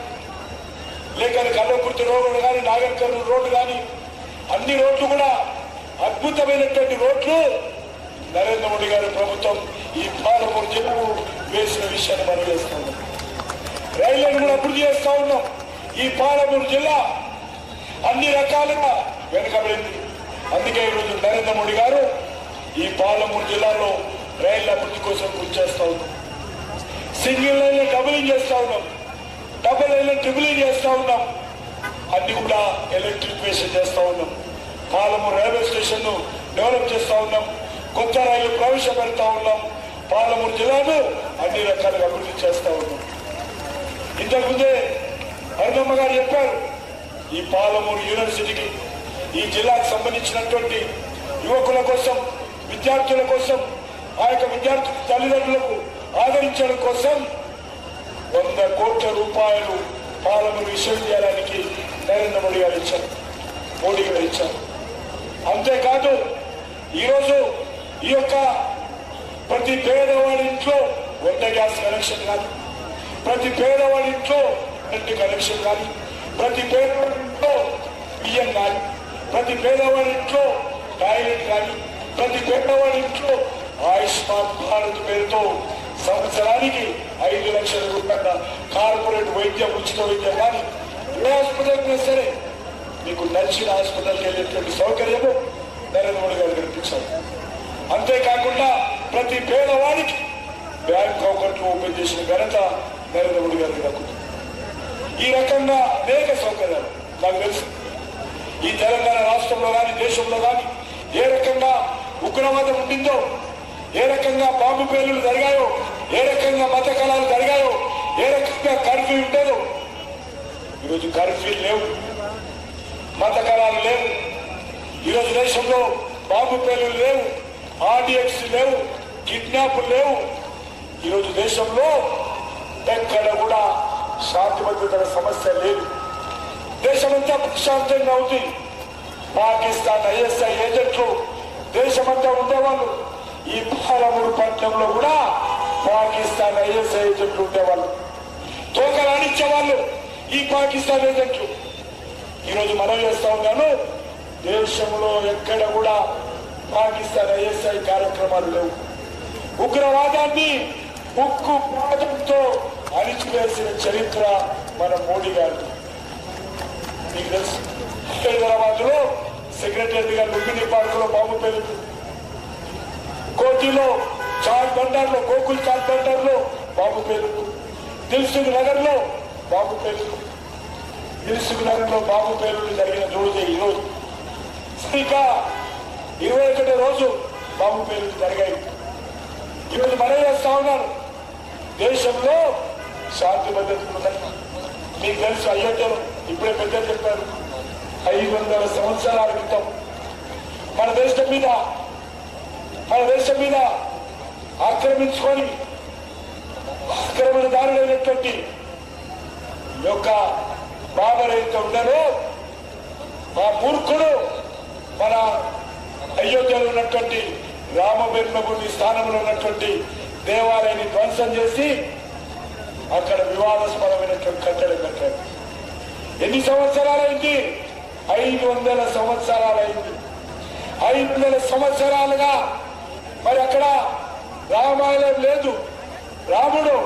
లేక కల్లకుర్తి రోడ్డు కానీ, నాగర్ కర్నూలు రోడ్డు కానీ, అన్ని రోడ్లు కూడా అద్భుతమైనటువంటి రోడ్లు నరేంద్ర మోడీ గారి ప్రభుత్వం ఈ పాలమూరు జిల్లాకు వేసిన విషయాన్ని మనం చేస్తా ఉన్నాం. రైళ్లను కూడా అభివృద్ధి చేస్తా ఉన్నాం. ఈ పాలమూరు జిల్లా అన్ని రకాలుగా వెనుకబడింది. అందుకే ఈరోజు నరేంద్ర మోడీ గారు ఈ పాలమూరు జిల్లాలో రైళ్ల అభివృద్ధి కోసం కృషి చేస్తా ఉన్నాం. సింగిల్ లైన్ డబులింగ్ చేస్తా ఉన్నాం, డబుల్ లైన్ ట్రిబులింగ్ చేస్తా ఉన్నాం, అన్ని కూడా ఎలక్ట్రిఫికేషన్ చేస్తా ఉన్నాం. పాలమూరు రైల్వే స్టేషన్ ను డెవలప్ చేస్తా ఉన్నాం, కొత్త రైలు ప్రవేశపెడతా ఉన్నాం. పాలమూరు జిల్లాను అన్ని రకాలుగా అభివృద్ధి చేస్తా ఉన్నాం. ఇంతకుముందే అరుణమ్మ గారు చెప్పారు, ఈ పాలమూరు యూనివర్సిటీకి, ఈ జిల్లాకు సంబంధించినటువంటి యువకుల కోసం, విద్యార్థుల కోసం, ఆ యొక్క విద్యార్థి తల్లిదండ్రులకు ఆదరించడం కోసం 100 కోట్ల రూపాయలు పాలమూరు విశ్వవిద్యాలయానికి నరేంద్ర మోడీ గారు ఇచ్చారు, మోడీ గారు ఇచ్చారు. అంతేకాదు ఈరోజు ఈ యొక్క ప్రతి పేదవాడి ఇంట్లో వంట గ్యాస్ కనెక్షన్ కానీ, ప్రతి పేదవాడి ఇంట్లో కరెంట్ కనెక్షన్ కానీ, ప్రతి పేదవాడి ఇంట్లో బియ్యం కానీ, ప్రతి పేదవాడి ఇంట్లో టాయిలెట్ కానీ, ప్రతి పేదవాడి ఇంట్లో ఆయుష్మాన్ భారత్ పేరుతో సంవత్సరానికి 5 లక్షల రూపాయల కార్పొరేట్ వైద్యం, ఉచిత వైద్యం కానీ, ఏ హాస్పిటల్కి సరే మీకు నచ్చిన హాస్పిటల్కి వెళ్ళేటువంటి సౌకర్యము నరేంద్ర మోడీ గారు కల్పించారు. అంతేకాకుండా ప్రతి పేదవాడికి బ్యాంక్ అకౌంట్లు ఓపెన్ చేసిన ఘనత నరేంద్ర మోడీ గారికి దక్కుతుంది. ఈ రకంగా అనేక సౌకర్యాలు నాకు తెలుసు. ఈ తెలంగాణ రాష్ట్రంలో కానీ, దేశంలో కానీ ఏ రకంగా ఉగ్రవాదం ఉండిందో, ఏ రకంగా బాంబు పేలులు జరిగాయో, ఏ రకంగా మత కళాలు జరిగాయో, ఏ రకంగా కర్ఫ్యూ ఉండేదో, ఈరోజు కర్ఫ్యూ లేవు, మత కళాలు లేవు. ఈరోజు దేశంలో బాంబు పేలులు లేవు, ఆర్డిఎక్స్ లేవు, కిడ్నాపులు లేవు. ఈరోజు దేశంలో ఎక్కడ కూడా శాంతి భద్రతల సమస్య లేదు. దేశమంతా ప్రశాంతంగా ఉంది. పాకిస్తాన్ ఐఎస్ఐ ఏజెంట్లు దేశమంతా ఉండేవాళ్ళు. ఈ పాలమూరు పట్టణంలో కూడా పాకిస్తాన్ ఐఎస్ఐ ఏజెంట్లు ఉండేవాళ్ళు, తోకలు ఆడించేవాళ్ళు ఈ పాకిస్తాన్ ఏజెంట్లు. ఈరోజు మనం చేస్తా ఉన్నాను, దేశంలో ఎక్కడ కూడా పాకిస్తాన్ ఐఎస్ఐ కార్యక్రమాలు లేవు. ఉగ్రవాదాన్ని ఉక్కు పాదంతో అణిచివేసిన చరిత్ర మన మోడీ గారు. మీకు తెలుసు, హైదరాబాద్ లో సెక్రటరీ గారు లుంబిని పార్క్ లో బాంబు పేలుతుంది, కోటిలో చాట్ బండార్లో, గోకుల్ చాట్ బండార్లో బాంబు పేలుతుంది, దిల్సుఖ్ నగర్ లో బాంబు పేలుతుంది. దిల్సుఖ్ నగర్ లో బాంబు పేలుడు జరిగిన రోజు ఈరోజు ఇంకా 21వ రోజు బాంబు పేలుడు జరిగాయి. ఈరోజు మనం చేస్తా ఉన్నారు, దేశంలో శాంతి భద్రతలు ఉన్నాయి. మీకు తెలుసు, అయోధ్యలో ఇప్పుడే పెద్దలు చెప్పారు, 500 సంవత్సరాల క్రితం మన దేశం మీద ఆక్రమించుకొని ఆక్రమణదారులైనటువంటి యొక్క బాబర్ అయితే ఉన్నారో ఆ మూర్ఖుడు మన అయోధ్యలో ఉన్నటువంటి రామజన్మభూమి స్థానంలో ఉన్నటువంటి దేవాలయాన్ని ధ్వంసం చేసి అక్కడ వివాదాస్పదమైనటువంటి కట్టడం కట్టాడు. ఎన్ని సంవత్సరాలైంది? 500 సంవత్సరాలైంది. 500 సంవత్సరాలుగా మరి అక్కడ రామాయణం లేదు. రాముడు